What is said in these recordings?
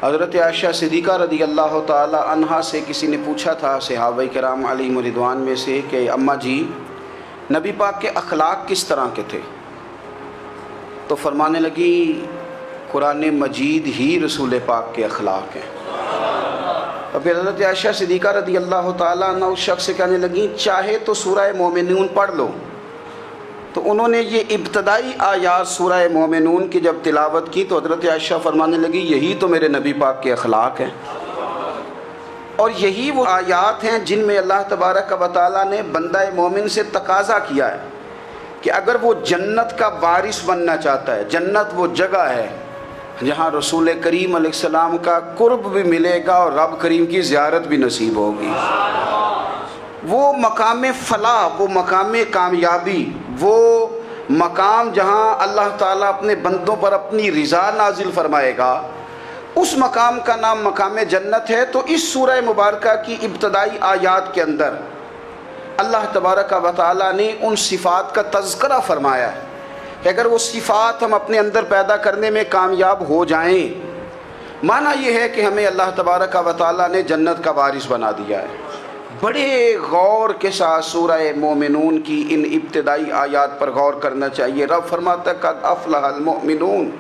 حضرت عائشہ صدیقہ رضی اللہ تعالی عنہا سے کسی نے پوچھا تھا صحابہ کرام علیہم رضوان میں سے کہ اماں جی نبی پاک کے اخلاق کس طرح کے تھے؟ تو فرمانے لگی قرآن مجید ہی رسول پاک کے اخلاق ہیں۔ اور پھر حضرت عائشہ صدیقہ رضی اللہ تعالیٰ عنہ اس شخص سے کہنے لگیں چاہے تو سورہ مومنون پڑھ لو۔ تو انہوں نے یہ ابتدائی آیات سورہ مومنون کی جب تلاوت کی تو حضرت عائشہ فرمانے لگی یہی تو میرے نبی پاک کے اخلاق ہیں، اور یہی وہ آیات ہیں جن میں اللہ تبارک و تعالیٰ نے بندہ مومن سے تقاضا کیا ہے کہ اگر وہ جنت کا وارث بننا چاہتا ہے، جنت وہ جگہ ہے جہاں رسول کریم علیہ السلام کا قرب بھی ملے گا اور رب کریم کی زیارت بھی نصیب ہوگی، وہ مقام فلاح، وہ مقام کامیابی، وہ مقام جہاں اللہ تعالیٰ اپنے بندوں پر اپنی رضا نازل فرمائے گا، اس مقام کا نام مقام جنت ہے۔ تو اس سورہ مبارکہ کی ابتدائی آیات کے اندر اللہ تبارک و تعالیٰ نے ان صفات کا تذکرہ فرمایا ہے کہ اگر وہ صفات ہم اپنے اندر پیدا کرنے میں کامیاب ہو جائیں، معنی یہ ہے کہ ہمیں اللہ تبارک و تعالیٰ نے جنت کا وارث بنا دیا ہے۔ بڑے غور کے ساتھ سورہ مومنون کی ان ابتدائی آیات پر غور کرنا چاہیے۔ رب فرماتا ہے قد افلح المؤمنون،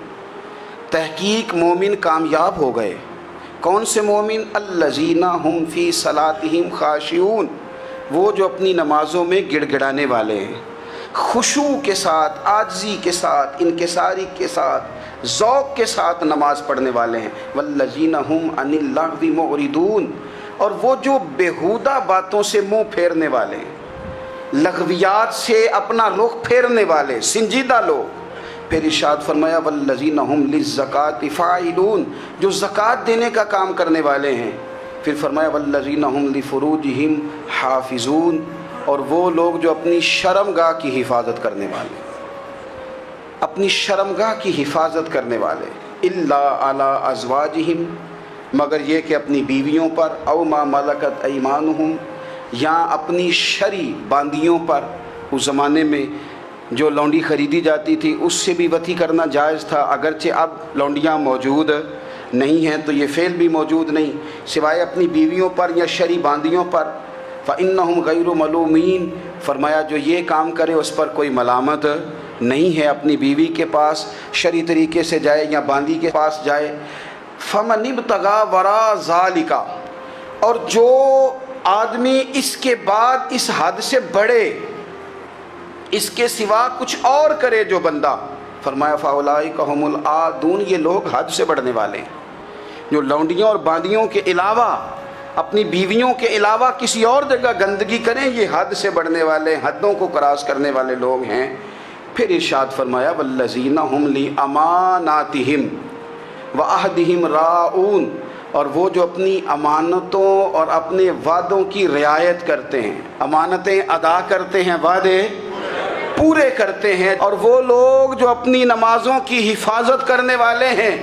تحقیق مومن کامیاب ہو گئے۔ کون سے مومن؟ الذین هم فی صلاتہم خاشعون، وہ جو اپنی نمازوں میں گڑ گڑانے والے ہیں، خشوع کے ساتھ، عاجزی کے ساتھ، انکساری کے ساتھ، ذوق کے ساتھ نماز پڑھنے والے ہیں۔ والذین هم عن اللغو معرضون، اور وہ جو بیہودہ باتوں سے منہ پھیرنے والے ہیں، لغویات سے اپنا رخ پھیرنے والے سنجیدہ لوگ۔ پھر ارشاد فرمایا والذین هم للزکاۃ فاعلون، جو زکوٰۃ دینے کا کام کرنے والے ہیں۔ پھر فرمایا والذین هم لفروجہم حافظون، اور وہ لوگ جو اپنی شرمگاہ کی حفاظت کرنے والے، اپنی شرمگاہ کی حفاظت کرنے والے، الا علی ازواجہم، مگر یہ کہ اپنی بیویوں پر، او ما ملکت ایمانہم، یا اپنی شرعی باندیوں پر۔ اس زمانے میں جو لونڈی خریدی جاتی تھی اس سے بھی وطی کرنا جائز تھا، اگرچہ اب لونڈیاں موجود نہیں ہیں تو یہ فعل بھی موجود نہیں، سوائے اپنی بیویوں پر یا شرعی باندیوں پر۔ فإنہم غیر ملومین، فرمایا جو یہ کام کرے اس پر کوئی ملامت نہیں ہے، اپنی بیوی کے پاس شرعی طریقے سے جائے یا باندی کے پاس جائے۔ فمن ابتغى وراء ذلك، اور جو آدمی اس کے بعد اس حد سے بڑھے، اس کے سوا کچھ اور کرے جو بندہ، فرمایا فاولئک هم العادون، یہ لوگ حد سے بڑھنے والے ہیں، جو لونڈیوں اور باندیوں کے علاوہ، اپنی بیویوں کے علاوہ کسی اور جگہ گندگی کریں، یہ حد سے بڑھنے والے، حدوں کو کراس کرنے والے لوگ ہیں۔ پھر ارشاد فرمایا والذین هم لاماناتہم وعہدہم راعون، اور وہ جو اپنی امانتوں اور اپنے وعدوں کی رعایت کرتے ہیں، امانتیں ادا کرتے ہیں، وعدے پورے کرتے ہیں، اور وہ لوگ جو اپنی نمازوں کی حفاظت کرنے والے ہیں،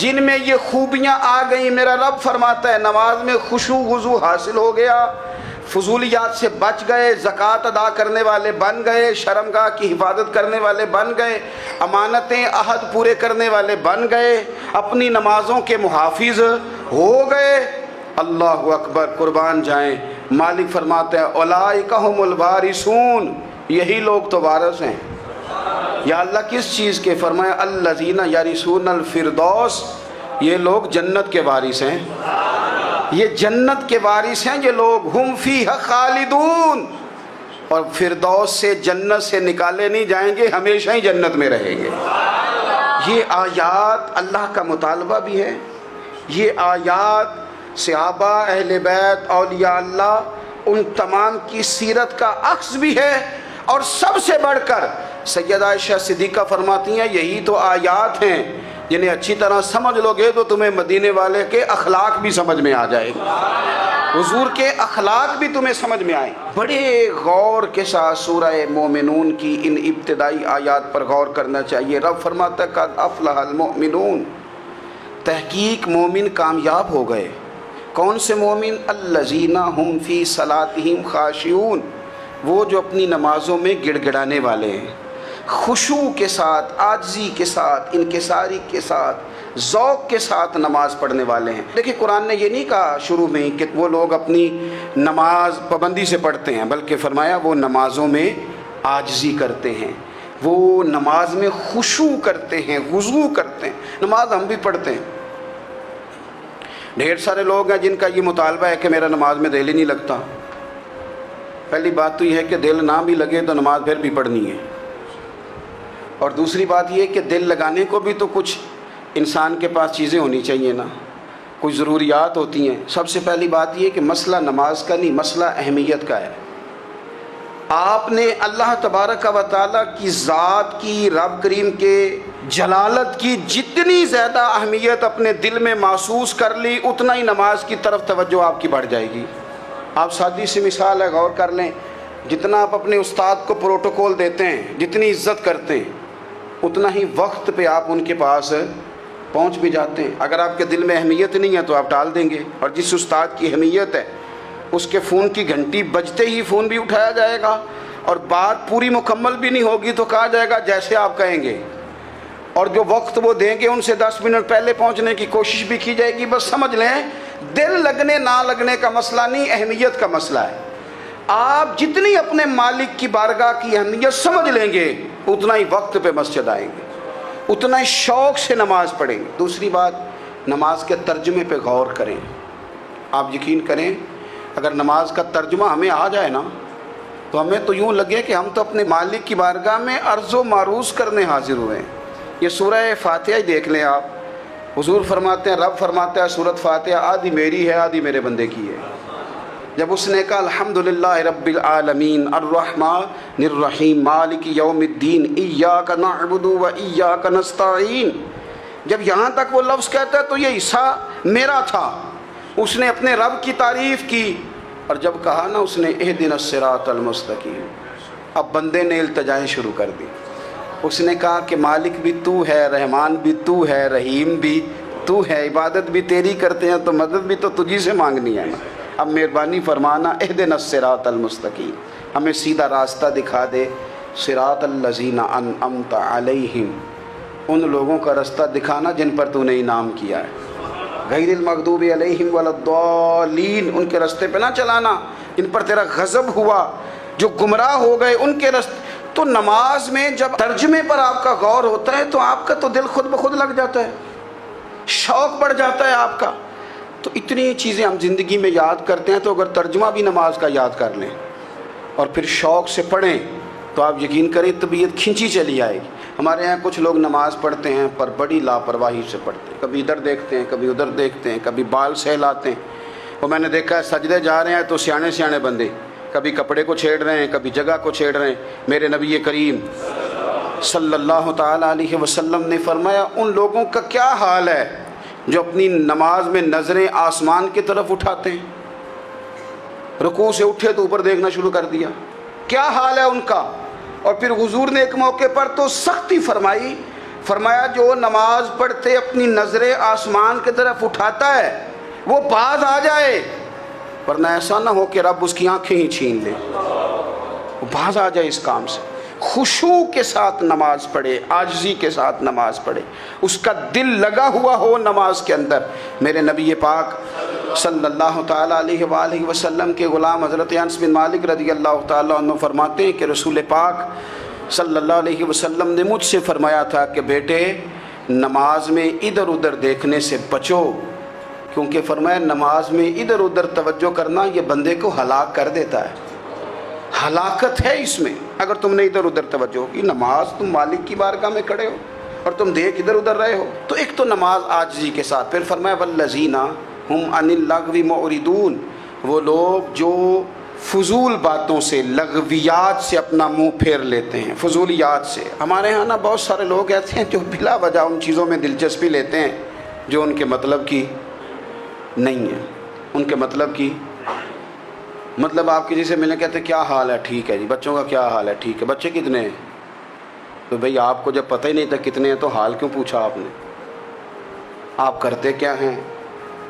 جن میں یہ خوبیاں آ گئیں۔ میرا رب فرماتا ہے نماز میں خشوع وضو حاصل ہو گیا، فضولیات سے بچ گئے، زکوٰۃ ادا کرنے والے بن گئے، شرمگاہ کی حفاظت کرنے والے بن گئے، امانتیں عہد پورے کرنے والے بن گئے، اپنی نمازوں کے محافظ ہو گئے۔ اللہ اکبر، قربان جائیں۔ مالک فرماتے ہیں اولئک هم الوارثون، یہی لوگ تو وارث ہیں۔ یا اللہ کس چیز کے؟ فرمایا الذین یرثون الفردوس، یہ لوگ جنت کے وارث ہیں، یہ جنت کے وارث ہیں یہ لوگ۔ ہم فیہا خالدون، اور فردوس سے، جنت سے نکالے نہیں جائیں گے، ہمیشہ ہی جنت میں رہیں گے۔ یہ آیات اللہ کا مطالبہ بھی ہے، یہ آیات صحابہ، اہل بیت، اولیاء اللہ، ان تمام کی سیرت کا عکس بھی ہے، اور سب سے بڑھ کر سیدہ عائشہ صدیقہ فرماتی ہیں یہی تو آیات ہیں جنہیں اچھی طرح سمجھ لو گے تو تمہیں مدینے والے کے اخلاق بھی سمجھ میں آ جائے گا، حضور کے اخلاق بھی تمہیں سمجھ میں آئیں۔ بڑے غور کے ساتھ سورہ مومنون کی ان ابتدائی آیات پر غور کرنا چاہیے۔ رب فرماتا ہے قد افلح المؤمنون، تحقیق مومن کامیاب ہو گئے۔ کون سے مومن؟ الذین هم فی صلاتہم خاشعون، وہ جو اپنی نمازوں میں گڑ گڑانے والے ہیں، خشوع کے ساتھ، عاجزی کے ساتھ، انکساری کے ساتھ، ذوق کے ساتھ نماز پڑھنے والے ہیں۔ دیکھیں قرآن نے یہ نہیں کہا شروع میں کہ وہ لوگ اپنی نماز پابندی سے پڑھتے ہیں، بلکہ فرمایا وہ نمازوں میں عاجزی کرتے ہیں، وہ نماز میں خشوع کرتے ہیں، خضوع کرتے ہیں۔ نماز ہم بھی پڑھتے ہیں، ڈھیر سارے لوگ ہیں جن کا یہ مطالبہ ہے کہ میرا نماز میں دل ہی نہیں لگتا۔ پہلی بات تو یہ ہے کہ دل نہ بھی لگے تو نماز پھر بھی پڑھنی ہے، اور دوسری بات یہ ہے کہ دل لگانے کو بھی تو کچھ انسان کے پاس چیزیں ہونی چاہیے نا، کچھ ضروریات ہوتی ہیں۔ سب سے پہلی بات یہ کہ مسئلہ نماز کا نہیں، مسئلہ اہمیت کا ہے۔ آپ نے اللہ تبارک و تعالیٰ کی ذات کی، رب کریم کے جلالت کی جتنی زیادہ اہمیت اپنے دل میں محسوس کر لی، اتنا ہی نماز کی طرف توجہ آپ کی بڑھ جائے گی۔ آپ سادی سی مثال ہے، غور کر لیں، جتنا آپ اپنے استاد کو پروٹوکول دیتے ہیں، جتنی عزت کرتے ہیں، اتنا ہی وقت پہ آپ ان کے پاس پہنچ بھی جاتے ہیں۔ اگر آپ کے دل میں اہمیت نہیں ہے تو آپ ٹال دیں گے، اور جس استاد کی اہمیت ہے اس کے فون کی گھنٹی بجتے ہی فون بھی اٹھایا جائے گا، اور بات پوری مکمل بھی نہیں ہوگی تو کہا جائے گا جیسے آپ کہیں گے، اور جو وقت وہ دیں گے ان سے 10 منٹ پہلے پہنچنے کی کوشش بھی کی جائے گی۔ بس سمجھ لیں دل لگنے نہ لگنے کا مسئلہ نہیں، اہمیت کا مسئلہ ہے۔ آپ جتنی اپنے مالک کی بارگاہ کی اہمیت سمجھ لیں گے، اتنا ہی وقت پہ مسجد آئیں گے، اتنا ہی شوق سے نماز پڑھیں گے۔ دوسری بات، نماز کے ترجمے پہ غور کریں۔ آپ یقین کریں اگر نماز کا ترجمہ ہمیں آ جائے نا تو ہمیں تو یوں لگے کہ ہم تو اپنے مالک کی بارگاہ میں عرض و معروض کرنے حاضر ہوئے ہیں۔ یہ سورہ فاتحہ ہی دیکھ لیں آپ، حضور فرماتے ہیں، رب فرماتا ہے سورۃ فاتحہ آدھی میری ہے آدھی میرے بندے کی ہے۔ جب اس نے کہا الحمدللہ رب العالمین الرحمن الرحیم مالک یوم الدین ایاک نعبد و ایاک نستعین، جب یہاں تک وہ لفظ کہتا ہے تو یہ حصہ میرا تھا۔ اس نے اپنے رب کی تعریف کی، اور جب کہا نا اس نے اہدنا الصراط المستقیم، اب بندے نے التجائیں شروع کر دی۔ اس نے کہا کہ مالک بھی تو ہے، رحمان بھی تو ہے، رحیم بھی تو ہے، عبادت بھی تیری کرتے ہیں تو مدد بھی تو تجھی سے مانگنی ہے نا، اب مہربانی فرمانا اہدنا الصراط المستقیم، ہمیں سیدھا راستہ دکھا دے، صراط الذین انعمت علیہم، ان لوگوں کا راستہ دکھانا جن پر تو نے انعام کیا ہے، غیر المغضوب علیہم ولا الضالین، ان کے راستے پہ نہ چلانا جن پر تیرا غضب ہوا، جو گمراہ ہو گئے ان کے راستے۔ تو نماز میں جب ترجمے پر آپ کا غور ہوتا ہے تو آپ کا تو دل خود بخود لگ جاتا ہے، شوق بڑھ جاتا ہے آپ کا۔ تو اتنی چیزیں ہم زندگی میں یاد کرتے ہیں، تو اگر ترجمہ بھی نماز کا یاد کر لیں اور پھر شوق سے پڑھیں تو آپ یقین کریں طبیعت کھنچی چلی آئے گی۔ ہمارے یہاں کچھ لوگ نماز پڑھتے ہیں پر بڑی لاپرواہی سے پڑھتے ہیں، کبھی ادھر دیکھتے ہیں کبھی ادھر دیکھتے ہیں، کبھی بال سہلاتے ہیں۔ اور میں نے دیکھا ہے سجدے جا رہے ہیں تو سیانے سیانے بندے کبھی کپڑے کو چھیڑ رہے ہیں کبھی جگہ کو چھیڑ رہے ہیں۔ میرے نبی کریم صلی اللہ تعالیٰ علیہ وسلم نے فرمایا ان لوگوں کا کیا حال ہے جو اپنی نماز میں نظریں آسمان کی طرف اٹھاتے ہیں، رکوع سے اٹھے تو اوپر دیکھنا شروع کر دیا، کیا حال ہے ان کا۔ اور پھر حضور نے ایک موقع پر تو سختی فرمائی، فرمایا جو نماز پڑھتے اپنی نظریں آسمان کی طرف اٹھاتا ہے وہ باز آ جائے، ورنہ ایسا نہ ہو کہ رب اس کی آنکھیں ہی چھین لے، وہ باز آ جائے اس کام سے۔ خشوع کے ساتھ نماز پڑھے، عاجزی کے ساتھ نماز پڑھے، اس کا دل لگا ہوا ہو نماز کے اندر۔ میرے نبی پاک صلی اللہ تعالیٰ علیہ وآلہ وسلم کے غلام حضرت انس بن مالک رضی اللہ تعالیٰ عنہ فرماتے ہیں کہ رسول پاک صلی اللہ علیہ وسلم نے مجھ سے فرمایا تھا کہ بیٹے نماز میں ادھر ادھر دیکھنے سے بچو، کیونکہ فرمایا نماز میں ادھر ادھر توجہ کرنا یہ بندے کو ہلاک کر دیتا ہے، ہلاکت ہے اس میں۔ اگر تم نے ادھر ادھر توجہ کی، نماز تم مالک کی بارگاہ میں کھڑے ہو اور تم دیکھ ادھر ادھر رہے ہو، تو ایک تو نماز عاجزی کے ساتھ۔ پھر فرمایا والذین ہم عن اللغو معرضون، وہ لوگ جو فضول باتوں سے، لغویات سے اپنا منہ پھیر لیتے ہیں، فضولیات سے۔ ہمارے ہاں نا بہت سارے لوگ ایسے ہیں جو بلا وجہ ان چیزوں میں دلچسپی لیتے ہیں جو ان کے مطلب کی نہیں ہے، ان کے مطلب کی مطلب آپ کسی سے ملنے کہتے ہیں کیا حال ہے، ٹھیک ہے جی، بچوں کا کیا حال ہے، ٹھیک ہے، بچے کتنے ہیں؟ تو بھئی آپ کو جب پتہ ہی نہیں تھا کتنے ہیں تو حال کیوں پوچھا آپ نے؟ آپ کرتے کیا ہیں؟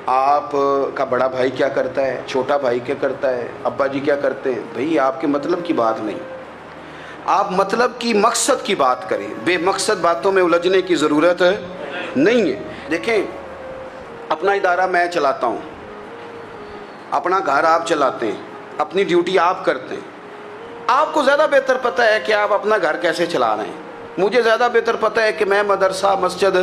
آپ کا بڑا بھائی کیا کرتا ہے، چھوٹا بھائی کیا کرتا ہے، ابا جی کیا کرتے ہیں؟ بھئی آپ کے مطلب کی بات نہیں۔ آپ مطلب کی مقصد کی بات کریں، بے مقصد باتوں میں الجھنے کی ضرورت نہیں ہے۔ دیکھیں، اپنا ادارہ میں چلاتا ہوں، اپنا گھر آپ چلاتے ہیں، اپنی ڈیوٹی آپ کرتے ہیں۔ آپ کو زیادہ بہتر پتہ ہے کہ آپ اپنا گھر کیسے چلا رہے ہیں، مجھے زیادہ بہتر پتہ ہے کہ میں مدرسہ مسجد،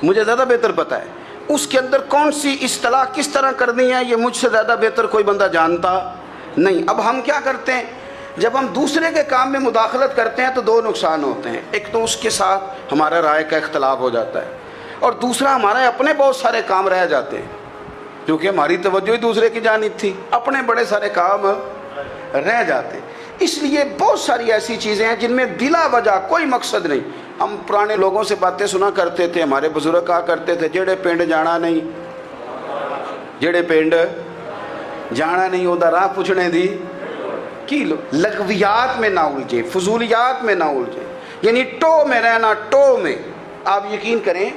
مجھے زیادہ بہتر پتہ ہے اس کے اندر کون سی اصطلاح کس طرح کرنی ہے، یہ مجھ سے زیادہ بہتر کوئی بندہ جانتا نہیں۔ اب ہم کیا کرتے ہیں، جب ہم دوسرے کے کام میں مداخلت کرتے ہیں تو دو نقصان ہوتے ہیں۔ ایک تو اس کے ساتھ ہمارا رائے کا اختلاف ہو جاتا ہے، اور دوسرا ہمارے اپنے بہت سارے کام رہ جاتے ہیں، کیونکہ ہماری توجہ ہی دوسرے کی جانب تھی، اپنے بڑے سارے کام رہ جاتے ہیں۔ اس لیے بہت ساری ایسی چیزیں ہیں جن میں بلا وجہ کوئی مقصد نہیں۔ ہم پرانے لوگوں سے باتیں سنا کرتے تھے، ہمارے بزرگ کہا کرتے تھے جڑے پنڈ جانا نہیں، جڑے پنڈ جانا نہیں ہوتا راہ پوچھنے دی کی لو۔ لغویات میں نہ الجھے، فضولیات میں نہ الجھے، یعنی ٹو میں رہنا، ٹو میں۔ آپ یقین کریں،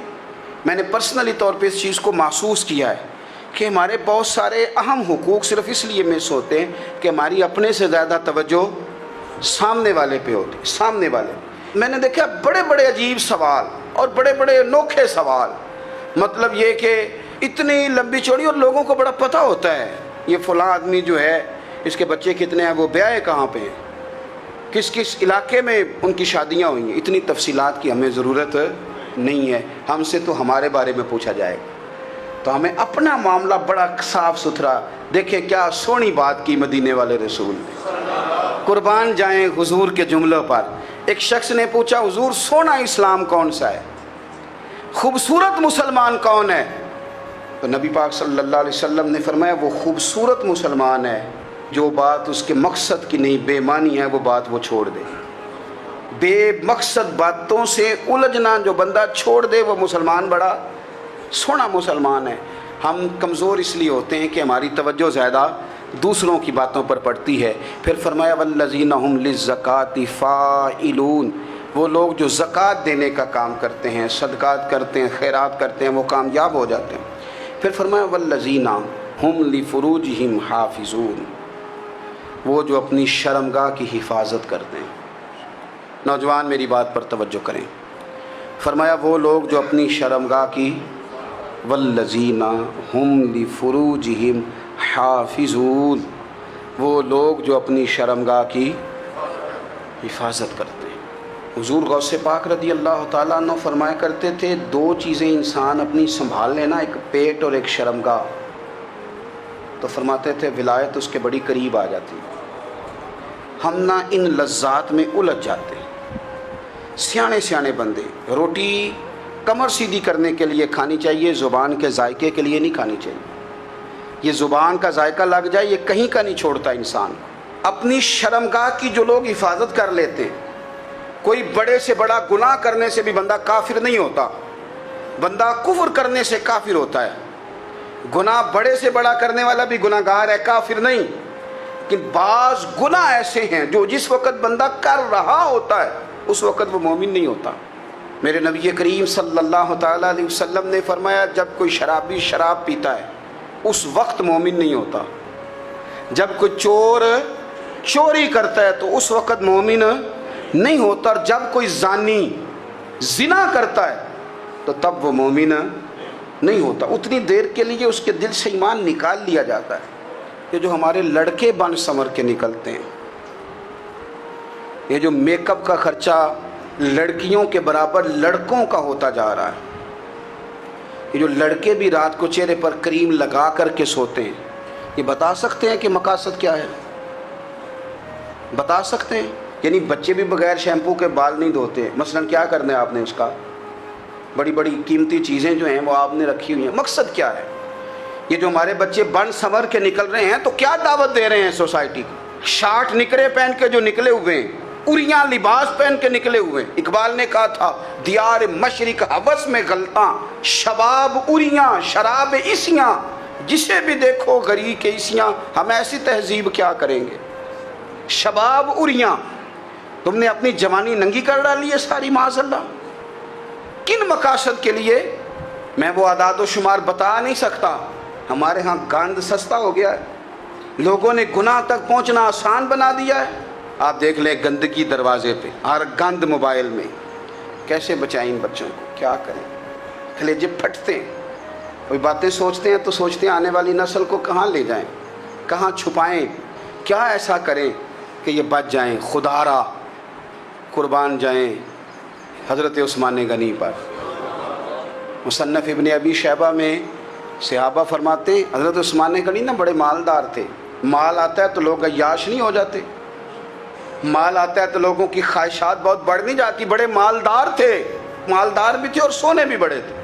میں نے پرسنلی طور پہ اس چیز کو محسوس کیا ہے کہ ہمارے بہت سارے اہم حقوق صرف اس لیے مس ہوتے ہیں کہ ہماری اپنے سے زیادہ توجہ سامنے والے پہ ہوتی، سامنے والے۔ میں نے دیکھا بڑے بڑے عجیب سوال اور بڑے بڑے انوکھے سوال، مطلب یہ کہ اتنی لمبی چوڑی، اور لوگوں کو بڑا پتہ ہوتا ہے یہ فلاں آدمی جو ہے اس کے بچے کتنے ہیں، وہ بیاہ کہاں پہ ہیں، کس کس علاقے میں ان کی شادیاں ہوئی ہیں۔ اتنی تفصیلات کی ہمیں ضرورت نہیں ہے، ہم سے تو ہمارے بارے میں پوچھا جائے گا، تو ہمیں اپنا معاملہ بڑا صاف ستھرا۔ دیکھیں کیا سونی بات کی مدینے والے رسول نے، قربان جائیں حضور کے جملوں پر۔ ایک شخص نے پوچھا حضور سونا اسلام کون سا ہے، خوبصورت مسلمان کون ہے؟ تو نبی پاک صلی اللہ علیہ وسلم نے فرمایا وہ خوبصورت مسلمان ہے جو بات اس کے مقصد کی نہیں، بے معنی ہے، وہ بات وہ چھوڑ دے۔ بے مقصد باتوں سے الجھنا جو بندہ چھوڑ دے وہ مسلمان بڑا سونا مسلمان ہے۔ ہم کمزور اس لیے ہوتے ہیں کہ ہماری توجہ زیادہ دوسروں کی باتوں پر پڑتی ہے۔ پھر فرمایا والذین ھم للزکاۃ فاعلون، وہ لوگ جو زکوٰۃ دینے کا کام کرتے ہیں، صدقات کرتے ہیں، خیرات کرتے ہیں، وہ کامیاب ہو جاتے ہیں۔ پھر فرمایا والذین ھم لفروجہم حافظون، وہ جو اپنی شرمگاہ کی حفاظت کرتے ہیں۔ نوجوان میری بات پر توجہ کریں، فرمایا وہ لوگ جو اپنی شرمگاہ کی، والذین ھم لفروجہم حافظون، وہ لوگ جو اپنی شرمگاہ کی حفاظت کرتے ہیں۔ حضور غوث پاک رضی اللہ تعالیٰ عنہ فرمایا کرتے تھے دو چیزیں انسان اپنی سنبھال لینا، ایک پیٹ اور ایک شرمگاہ، تو فرماتے تھے ولایت اس کے بڑی قریب آ جاتی۔ ہم نہ ان لذات میں الجھ جاتے۔ سیانے سیانے بندے روٹی کمر سیدھی کرنے کے لیے کھانی چاہیے، زبان کے ذائقے کے لیے نہیں کھانی چاہیے۔ یہ زبان کا ذائقہ لگ جائے یہ کہیں کا نہیں چھوڑتا انسان۔ اپنی شرمگاہ کی جو لوگ حفاظت کر لیتے ہیں، کوئی بڑے سے بڑا گناہ کرنے سے بھی بندہ کافر نہیں ہوتا، بندہ کفر کرنے سے کافر ہوتا ہے۔ گناہ بڑے سے بڑا کرنے والا بھی گناہ گار ہے، کافر نہیں۔ لیکن بعض گناہ ایسے ہیں جو جس وقت بندہ کر رہا ہوتا ہے اس وقت وہ مومن نہیں ہوتا۔ میرے نبی کریم صلی اللہ تعالیٰ علیہ وسلم نے فرمایا جب کوئی شرابی شراب پیتا ہے اس وقت مومن نہیں ہوتا، جب کوئی چور چوری کرتا ہے تو اس وقت مومن نہیں ہوتا، اور جب کوئی زانی زنا کرتا ہے تو تب وہ مومن نہیں ہوتا۔ اتنی دیر کے لیے اس کے دل سے ایمان نکال لیا جاتا ہے۔ یہ جو ہمارے لڑکے بن سنور کے نکلتے ہیں، یہ جو میک اپ کا خرچہ لڑکیوں کے برابر لڑکوں کا ہوتا جا رہا ہے، یہ جو لڑکے بھی رات کو چہرے پر کریم لگا کر کے سوتے ہیں، یہ بتا سکتے ہیں کہ مقاصد کیا ہے؟ بتا سکتے ہیں؟ یعنی بچے بھی بغیر شیمپو کے بال نہیں دھوتے، مثلا کیا کرنا ہے آپ نے اس کا؟ بڑی بڑی قیمتی چیزیں جو ہیں وہ آپ نے رکھی ہوئی ہیں، مقصد کیا ہے؟ یہ جو ہمارے بچے بن سنور کے نکل رہے ہیں تو کیا دعوت دے رہے ہیں سوسائٹی کو؟ شارٹ نکرے پہن کے جو نکلے ہوئے ہیں، اریاں لباس پہن کے نکلے ہوئے ہیں۔ اقبال نے کہا تھا دیار مشرق ہوس میں غلطاں، شباب اریاں شراب عیسیاں، جسے بھی دیکھو غری کے عیسیاں۔ ہم ایسی تہذیب کیا کریں گے؟ شباب اریاں، تم نے اپنی جوانی ننگی کر ڈالی ہے ساری، معاذ اللہ۔ کن مقاصد کے لیے؟ میں وہ اعداد و شمار بتا نہیں سکتا۔ ہمارے ہاں گاند سستا ہو گیا ہے، لوگوں نے گناہ تک پہنچنا آسان بنا دیا ہے۔ آپ دیکھ لیں گندگی دروازے پہ، ہر گند موبائل میں، کیسے بچائیں ان بچوں کو؟ کیا کریں؟ کلیجے پھٹتے ہیں، کوئی باتیں سوچتے ہیں تو سوچتے ہیں آنے والی نسل کو کہاں لے جائیں، کہاں چھپائیں، کیا ایسا کریں کہ یہ بچ جائیں۔ خدا را قربان جائیں حضرت عثمان غنی پر۔ مصنف ابن ابی شیبہ میں صحابہ فرماتے ہیں حضرت عثمان غنی نا بڑے مالدار تھے، مال آتا ہے تو لوگ عیاش نہیں ہو جاتے، مال آتا ہے تو لوگوں کی خواہشات بہت بڑھ نہیں جاتی، بڑے مالدار تھے، مالدار بھی تھے اور سونے بھی بڑے تھے۔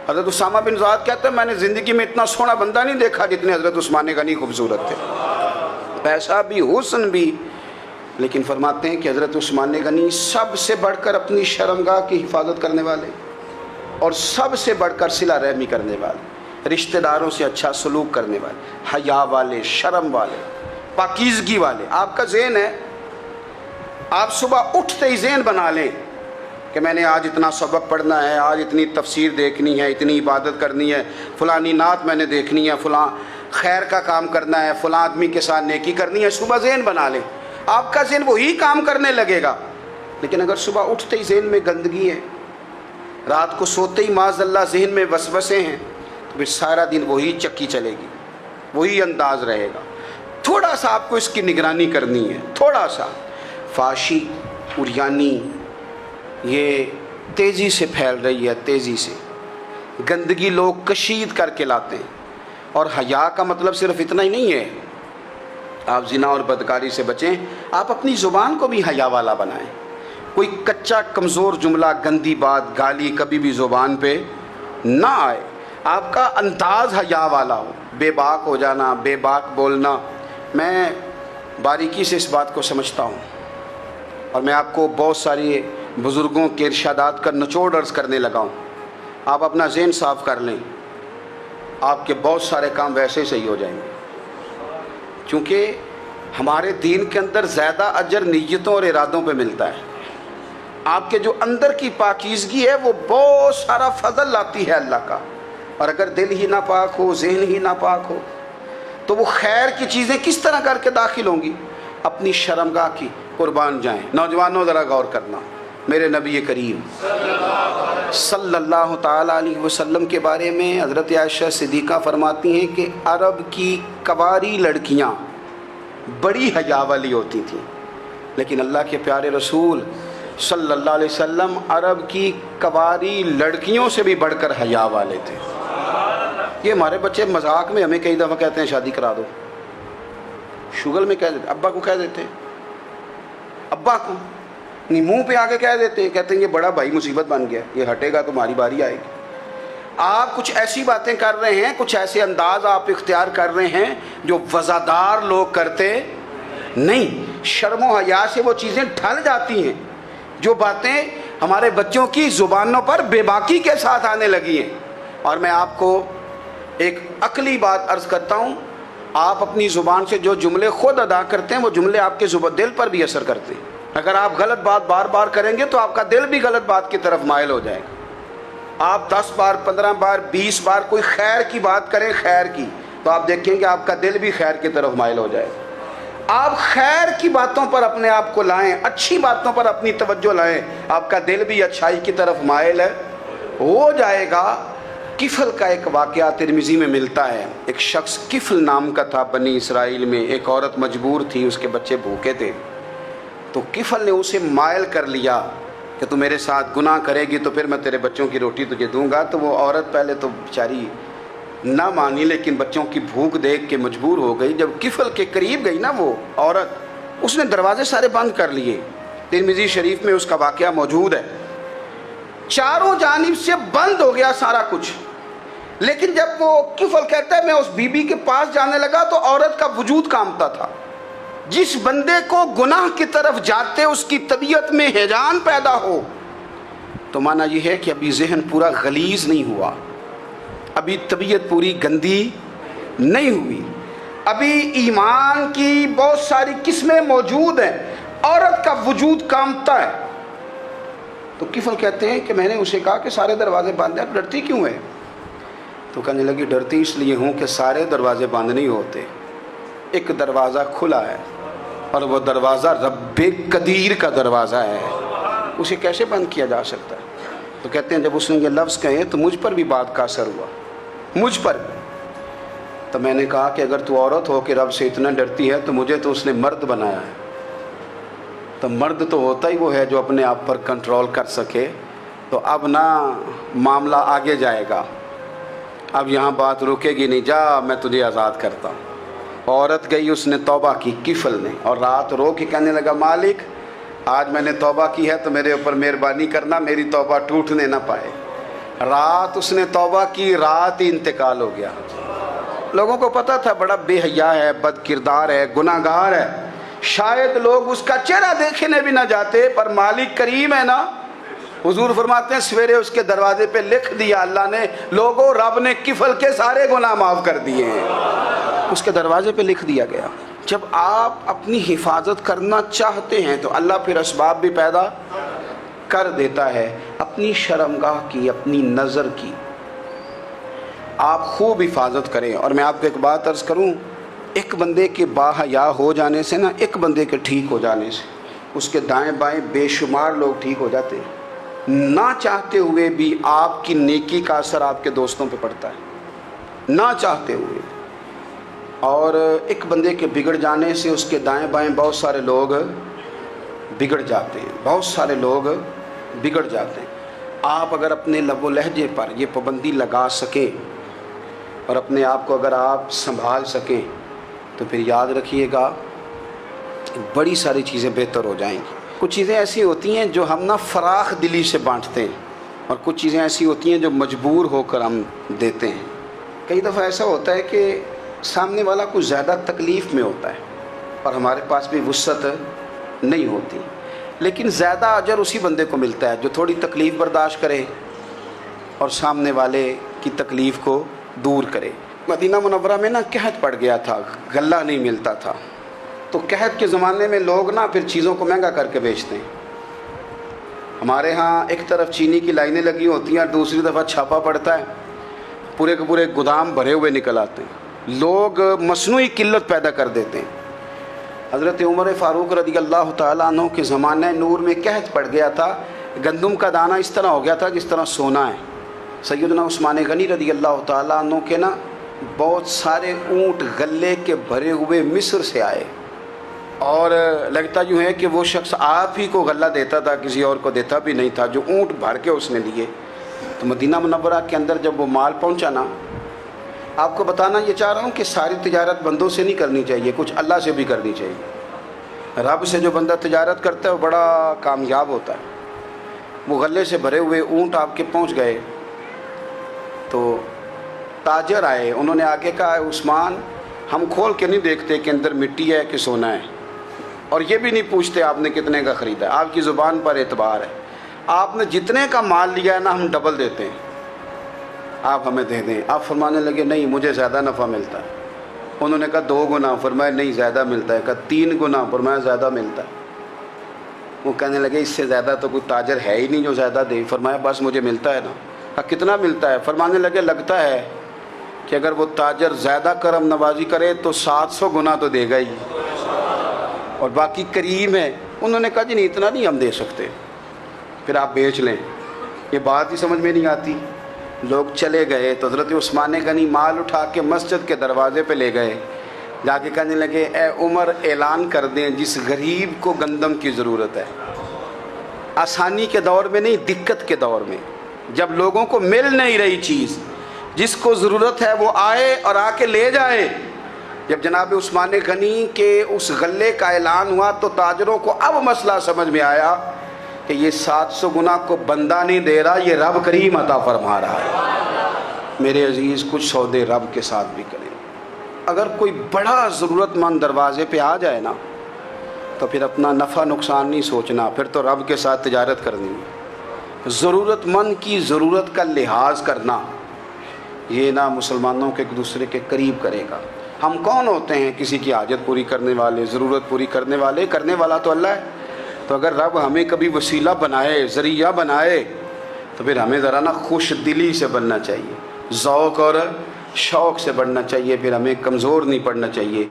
حضرت اسامہ بن زید کہتے ہیں میں نے زندگی میں اتنا سونا بندہ نہیں دیکھا جتنے حضرت عثمان غنی خوبصورت تھے، پیسہ بھی حسن بھی، لیکن فرماتے ہیں کہ حضرت عثمان غنی سب سے بڑھ کر اپنی شرمگاہ کی حفاظت کرنے والے اور سب سے بڑھ کر صلہ رحمی کرنے والے، رشتہ داروں سے اچھا سلوک کرنے والے، حیا والے، شرم والے، پاکیزگی والے۔ آپ کا ذہن ہے، آپ صبح اٹھتے ہی ذہن بنا لیں کہ میں نے آج اتنا سبق پڑھنا ہے، آج اتنی تفسیر دیکھنی ہے، اتنی عبادت کرنی ہے، فلانی نعت میں نے دیکھنی ہے، فلاں خیر کا کام کرنا ہے، فلاں آدمی کے ساتھ نیکی کرنی ہے۔ صبح ذہن بنا لیں، آپ کا ذہن وہی کام کرنے لگے گا۔ لیکن اگر صبح اٹھتے ہی ذہن میں گندگی ہے، رات کو سوتے ہی معاذ اللہ ذہن میں وسوسے ہیں، تو پھر سارا دن وہی چکی چلے گی، وہی انداز رہے گا۔ تھوڑا سا آپ کو اس کی نگرانی کرنی ہے، تھوڑا سا۔ فحاشی، عریانی یہ تیزی سے پھیل رہی ہے، تیزی سے گندگی لوگ کشید کر کے لاتے ہیں، اور حیا کا مطلب صرف اتنا ہی نہیں ہے آپ زنا اور بدکاری سے بچیں، آپ اپنی زبان کو بھی حیا والا بنائیں۔ کوئی کچا کمزور جملہ، گندی بات، گالی کبھی بھی زبان پہ نہ آئے، آپ کا انداز حیا والا ہو۔ بے باک ہو جانا، بے باک بولنا، میں باریکی سے اس بات کو سمجھتا ہوں، اور میں آپ کو بہت ساری بزرگوں کے ارشادات کا نچوڑ عرض کرنے لگا ہوں۔ آپ اپنا ذہن صاف کر لیں، آپ کے بہت سارے کام ویسے ہی صحیح ہو جائیں گے، کیونکہ ہمارے دین کے اندر زیادہ اجر نیتوں اور ارادوں پہ ملتا ہے۔ آپ کے جو اندر کی پاکیزگی ہے وہ بہت سارا فضل لاتی ہے اللہ کا، اور اگر دل ہی نہ پاک ہو، ذہن ہی نہ پاک ہو، تو وہ خیر کی چیزیں کس طرح کر کے داخل ہوں گی؟ اپنی شرمگاہ کی قربان جائیں۔ نوجوانوں ذرا غور کرنا، میرے نبی کریم صلی اللہ تعالیٰ علیہ وسلم کے بارے میں حضرت عائشہ صدیقہ فرماتی ہیں کہ عرب کی کواری لڑکیاں بڑی حیا والی ہوتی تھیں، لیکن اللہ کے پیارے رسول صلی اللہ علیہ وسلم عرب کی کواری لڑکیوں سے بھی بڑھ کر حیا والے تھے۔ یہ ہمارے بچے مذاق میں ہمیں کئی دفعہ کہتے ہیں شادی کرا دو، شگل میں کہہ دیتے، ابا کو کہہ دیتے ہیں، ابا کو نہیں، منہ پہ آ کے کہہ دیتے ہیں، کہتے ہیں یہ بڑا بھائی مصیبت بن گیا، یہ ہٹے گا تو ہماری باری آئے گی۔ آپ کچھ ایسی باتیں کر رہے ہیں، کچھ ایسے انداز آپ اختیار کر رہے ہیں جو وزادار لوگ کرتے نہیں۔ شرم و حیا سے وہ چیزیں ڈھل جاتی ہیں، جو باتیں ہمارے بچوں کی زبانوں پر بے باکی کے ساتھ آنے لگی ہیں۔ اور میں آپ کو ایک عقلی بات عرض کرتا ہوں، آپ اپنی زبان سے جو جملے خود ادا کرتے ہیں وہ جملے آپ کے دل پر بھی اثر کرتے ہیں۔ اگر آپ غلط بات بار بار کریں گے تو آپ کا دل بھی غلط بات کی طرف مائل ہو جائے گا۔ آپ 10 بار، 15 بار، 20 بار کوئی خیر کی بات کریں، خیر کی، تو آپ دیکھیں گے آپ کا دل بھی خیر کی طرف مائل ہو جائے گا۔ آپ خیر کی باتوں پر اپنے آپ کو لائیں، اچھی باتوں پر اپنی توجہ لائیں، آپ کا دل بھی اچھائی کی طرف مائل ہو جائے گا۔ کفل کا ایک واقعہ ترمذی میں ملتا ہے، ایک شخص کفل نام کا تھا بنی اسرائیل میں، ایک عورت مجبور تھی، اس کے بچے بھوکے تھے، تو کفل نے اسے مائل کر لیا کہ تو میرے ساتھ گناہ کرے گی تو پھر میں تیرے بچوں کی روٹی تجھے دوں گا۔ تو وہ عورت پہلے تو بیچاری نہ مانی، لیکن بچوں کی بھوک دیکھ کے مجبور ہو گئی۔ جب کفل کے قریب گئی نا وہ عورت، اس نے دروازے سارے بند کر لیے، ترمذی شریف میں اس کا واقعہ موجود ہے، چاروں جانب سے بند ہو گیا سارا کچھ۔ لیکن جب وہ کفل کہتا ہے میں اس بی بی کے پاس جانے لگا تو عورت کا وجود کانپتا تھا۔ جس بندے کو گناہ کی طرف جاتے اس کی طبیعت میں ہیجان پیدا ہو، تو معنی یہ ہے کہ ابھی ذہن پورا غلیظ نہیں ہوا، ابھی طبیعت پوری گندی نہیں ہوئی، ابھی ایمان کی بہت ساری قسمیں موجود ہیں، عورت کا وجود کانپتا ہے۔ تو کفل کہتے ہیں کہ میں نے اسے کہا کہ سارے دروازے بند ہیں، ڈرتی کیوں ہے؟ تو کہنے لگی ڈرتی اس لیے ہوں کہ سارے دروازے بند نہیں ہوتے، ایک دروازہ کھلا ہے اور وہ دروازہ رب قدیر کا دروازہ ہے، اسے کیسے بند کیا جا سکتا ہے؟ تو کہتے ہیں جب اس نے یہ لفظ کہے تو مجھ پر بھی بات کا اثر ہوا، مجھ پر بھی۔ تو میں نے کہا کہ اگر تو عورت ہو کہ رب سے اتنا ڈرتی ہے تو مجھے تو اس نے مرد بنایا ہے، تو مرد تو ہوتا ہی وہ ہے جو اپنے آپ پر کنٹرول کر سکے۔ تو اب نہ معاملہ آگے جائے گا، اب یہاں بات رکے گی نہیں، جا میں تجھے آزاد کرتا ہوں۔ عورت گئی، اس نے توبہ کی، کفل نے، اور رات رو کے کہنے لگا مالک آج میں نے توبہ کی ہے تو میرے اوپر مہربانی کرنا، میری توبہ ٹوٹنے نہ پائے۔ رات اس نے توبہ کی، رات ہی انتقال ہو گیا۔ لوگوں کو پتہ تھا بڑا بے حیا ہے، بد کردار ہے، گناہ گار ہے، شاید لوگ اس کا چہرہ دیکھنے بھی نہ جاتے، پر مالک کریم ہے نا۔ حضور فرماتے ہیں سویرے اس کے دروازے پہ لکھ دیا اللہ نے، لوگوں رب نے کفل کے سارے گناہ معاف کر دیے ہیں، اس کے دروازے پہ لکھ دیا گیا۔ جب آپ اپنی حفاظت کرنا چاہتے ہیں تو اللہ پھر اسباب بھی پیدا کر دیتا ہے۔ اپنی شرمگاہ کی، اپنی نظر کی آپ خوب حفاظت کریں۔ اور میں آپ کو ایک بات عرض کروں، ایک بندے کے باحیا ہو جانے سے نا، ایک بندے کے ٹھیک ہو جانے سے اس کے دائیں بائیں بے شمار لوگ ٹھیک ہو جاتے ہیں۔ نہ چاہتے ہوئے بھی آپ کی نیکی کا اثر آپ کے دوستوں پہ پڑتا ہے، نہ چاہتے ہوئے۔ اور ایک بندے کے بگڑ جانے سے اس کے دائیں بائیں بہت سارے لوگ بگڑ جاتے ہیں، بہت سارے لوگ بگڑ جاتے ہیں۔ آپ اگر اپنے لب و لہجے پر یہ پابندی لگا سکیں اور اپنے آپ کو اگر آپ سنبھال سکیں تو پھر یاد رکھیے گا بڑی ساری چیزیں بہتر ہو جائیں گی۔ کچھ چیزیں ایسی ہوتی ہیں جو ہم نا فراخ دلی سے بانٹتے ہیں، اور کچھ چیزیں ایسی ہوتی ہیں جو مجبور ہو کر ہم دیتے ہیں۔ کئی دفعہ ایسا ہوتا ہے کہ سامنے والا کچھ زیادہ تکلیف میں ہوتا ہے اور ہمارے پاس بھی وسعت نہیں ہوتی، لیکن زیادہ اجر اسی بندے کو ملتا ہے جو تھوڑی تکلیف برداشت کرے اور سامنے والے کی تکلیف کو دور کرے۔ مدینہ منورہ میں نا قحط پڑ گیا تھا، غلہ نہیں ملتا تھا، تو قحط کے زمانے میں لوگ نا پھر چیزوں کو مہنگا کر کے بیچتے ہیں۔ ہمارے ہاں ایک طرف چینی کی لائنیں لگی ہوتی ہیں، دوسری دفعہ چھاپا پڑتا ہے، پورے کے پورے گودام بھرے ہوئے نکل آتے ہیں، لوگ مصنوعی قلت پیدا کر دیتے ہیں۔ حضرت عمر فاروق رضی اللہ تعالیٰ عنہ کے زمانہ نور میں قحط پڑ گیا تھا، گندم کا دانہ اس طرح ہو گیا تھا جس طرح سونا ہے۔ سیدنا عثمان غنی رضی اللہ تعالیٰ عنہ کے نا بہت سارے اونٹ غلے کے بھرے ہوئے مصر سے آئے، اور لگتا یوں ہے کہ وہ شخص آپ ہی کو غلہ دیتا تھا، کسی اور کو دیتا بھی نہیں تھا، جو اونٹ بھر کے اس نے لیے۔ تو مدینہ منورہ کے اندر جب وہ مال پہنچا نا، آپ کو بتانا یہ چاہ رہا ہوں کہ ساری تجارت بندوں سے نہیں کرنی چاہیے، کچھ اللہ سے بھی کرنی چاہیے۔ رب سے جو بندہ تجارت کرتا ہے وہ بڑا کامیاب ہوتا ہے۔ وہ غلے سے بھرے ہوئے اونٹ آپ کے پہنچ گئے تو تاجر آئے، انہوں نے آگے کہا عثمان ہم کھول کے نہیں دیکھتے کہ اندر مٹی ہے کہ سونا ہے، اور یہ بھی نہیں پوچھتے آپ نے کتنے کا خریدا ہے، آپ کی زبان پر اعتبار ہے، آپ نے جتنے کا مال لیا ہے نا ہم ڈبل دیتے ہیں، آپ ہمیں دے دیں۔ آپ فرمانے لگے نہیں مجھے زیادہ نفع ملتا ہے۔ انہوں نے کہا 2 گنا، فرمایا نہیں زیادہ ملتا ہے، کہا 3 گنا، فرمایا زیادہ ملتا ہے۔ وہ کہنے لگے اس سے زیادہ تو کوئی تاجر ہے ہی نہیں جو زیادہ دے، فرمایا بس مجھے ملتا ہے نا۔ کہا کتنا ملتا ہے؟ فرمانے لگے لگتا ہے کہ اگر وہ تاجر زیادہ کرم نوازی کرے تو 700 گنا تو دے گا ہی، اور باقی کریم ہے۔ انہوں نے کہا جی نہیں اتنا نہیں ہم دے سکتے، پھر آپ بیچ لیں۔ یہ بات ہی سمجھ میں نہیں آتی۔ لوگ چلے گئے تو حضرت عثمان غنی مال اٹھا کے مسجد کے دروازے پہ لے گئے، جا کے کہنے لگے اے عمر اعلان کر دیں جس غریب کو گندم کی ضرورت ہے، آسانی کے دور میں نہیں دقت کے دور میں، جب لوگوں کو مل نہیں رہی چیز، جس کو ضرورت ہے وہ آئے اور آ کے لے جائے۔ جب جناب عثمان غنی کے اس غلے کا اعلان ہوا تو تاجروں کو اب مسئلہ سمجھ میں آیا کہ یہ 700 گنا کو بندہ نہیں دے رہا، یہ رب کریم عطا فرما رہا ہے۔ میرے عزیز کچھ سودے رب کے ساتھ بھی کریں۔ اگر کوئی بڑا ضرورت مند دروازے پہ آ جائے نا تو پھر اپنا نفع نقصان نہیں سوچنا، پھر تو رب کے ساتھ تجارت کرنی ہے۔ ضرورت مند کی ضرورت کا لحاظ کرنا یہ نہ مسلمانوں کے ایک دوسرے کے قریب کرے گا۔ ہم کون ہوتے ہیں کسی کی حاجت پوری کرنے والے، ضرورت پوری کرنے والے؟ کرنے والا تو اللہ ہے۔ تو اگر رب ہمیں کبھی وسیلہ بنائے، ذریعہ بنائے، تو پھر ہمیں ذرا نا خوش دلی سے بننا چاہیے، ذوق اور شوق سے بڑھنا چاہیے، پھر ہمیں کمزور نہیں پڑنا چاہیے۔